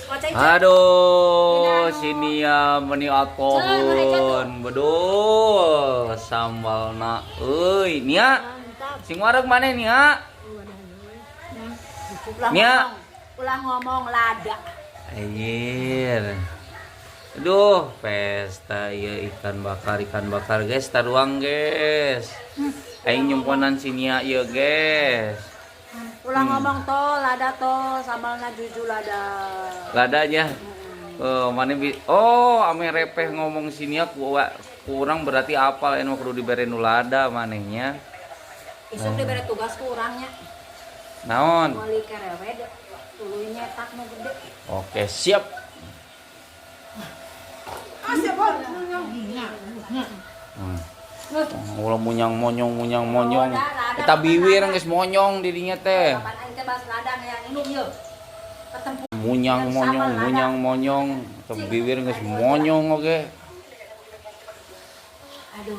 Aduh, sini ya meni atohun. Beduh, sambalna. Euy, nia. Sing wareg maneh nia? Nia. Ulah ngomong lada. Anjir. Aduh, pesta ieu ikan bakar guys, taruang guys. Aing nyumponan si Nia ieu guys. Ulah ngomong to, lada to, sambalna juju lada. Ladanya. Oh, ame repeh ngomong si Nia kurang berarti apal anu kudu dibere nu lada manehnya. Isuk dibere tugas ku urangnya. Naon? Meuli kerewe tuluy nyetak nu gede. Oke, siap. Ulah munyang monyong. Kita biwir geus monyong di dinya teh. Kapan aing teh bas ladang yang inum yeuh. Ketempu. Munyang monyong. Kita biwir geus monyong oge. Aduh.